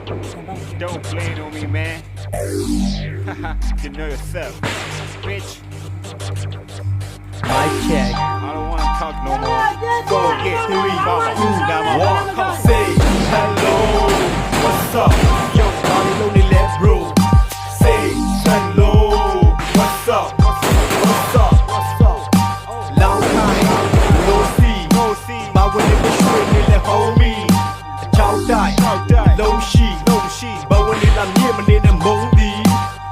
Don't blame on me, man. You know yourself, bitch. Mic check. I don't wanna talk no more. Go get 3, mama. Now my one. Come on. Say hello, what's up? Yo, body lonely, let's bro. Say hello, what's up? What's up? What's up? Long time, no see. But when it was shrinking, let hold me. Chow die, low she. But when it I'm here, man, in the moldy.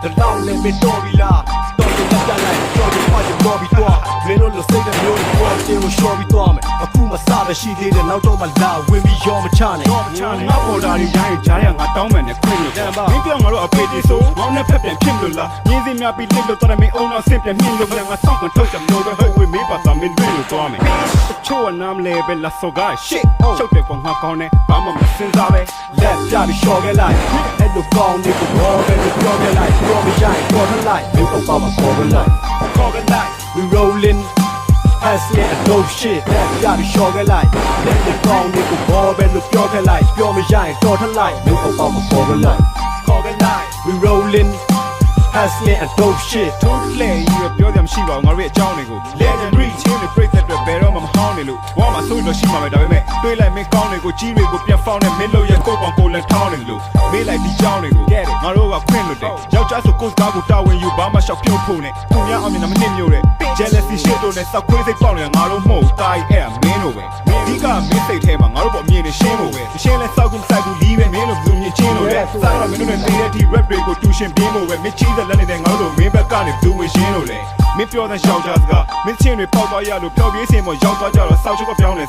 The long let me do it la. Don't you let that light, don't you find your Bobby Dog. When all the say that you're the one, they will show me to me. A cool massage, she did it, now don't my love, when we your machine. ငါပေါ်တာတွေရိုင်းကြားရငါတောင်းမယ်နဲ့ခွင့်လို့မင်းပြောငါတို့အဖေတီဆိုငေါင်းနဲ့ဖက်ပြန်ဖြစ်လို့လားညင်းစင်းများပြီးလစ်လို့တော့မင်းအုံတော့ဆင့်ပြန်မြင့်လို့ငါဆောက်ကွန်ထုတ်တယ်လို့ပဲဟုတ်ဝေးမေးပါသားမင်းတွေ့လို့သွားမယ်ချိုးနားမလဲပဲလာစော်ကား shit ချုပ်တယ်ကောင်ငါကောင်းတယ်ဘာမှမစင်စားပဲ Let Jabby show get light. Head look down, nigga, roll, baby, blow get light. Blow me shine, blow the light. Look up on my cover light. Cover light. We rollin', hustling, and dope shit. Let Jabby show get light. Let look down, nigga, roll, baby, blow get light. Blow me shine, blow the light. Look up on my cover light. Cover light. We rollin', hustling, and dope shit. Totally ရပြောတယ်မရှိပါဘူးငါတို့ရဲ့အကြောင်းတွေကို legendary ချင်းတွေ break that တွေဘယ်တော့မှမဟောင်းနေလို့ဝါမှာဆိုလို့ရှိမှာပဲဒါပေမဲ့တွေးလိုက်မင်းကောင်းတွေကိုကြီးတွေကိုပြန်ဖောင်းနေမင်းလို့ရဲ့ကိုကောင်ကိုလည်းထောင်းနေလို့မေးလိုက်ဒီကြောင်းတွေကိုငါတို့ကခွင့်လို့တယ်ယောက်ျားဆိုကိုယ်ကားကိုတာဝန်ယူဘာမှရှောက်ပြုတ်ဖို့နဲ့သူများအောင်မြင်တာမနစ်မြို့တဲ့ jealousy shit တို့နဲ့စောက်ခွေးစိတ်ပေါက်နေတာငါတို့မဟုတ်တာကြီးအဲ့ဒါမင်းတို့ပဲအဓိကမင်းစိတ်ထဲမှာငါတို့ပေါ်အမြင်နဲ့ရှင်းဖို့ပဲရှင်းလဲစောက်ကူစိုက်ကူလီးပဲမင်းတို့ဘလူးမြင်ချင်းလို့လေစားတော့မင်းတို့နဲ့နေတဲ့ဒီ rap တွေကိုတူရှင်ပြင်းဖို့ပဲမင်းကြီးတဲ့လက်နေတဲ့ငါတို့မင်းဘက်ကနေဘလူးဝင်ရှင်းလို့လေမင်းပြောတဲ့ယောက်ျားစကားမင်းချင်းတွေပေါက်သွားရလို့ပျောက်ပြေးစင်ပေါ်ရောက်သွားကြတော့စောက်ချုပ်ကပြောင်းနေ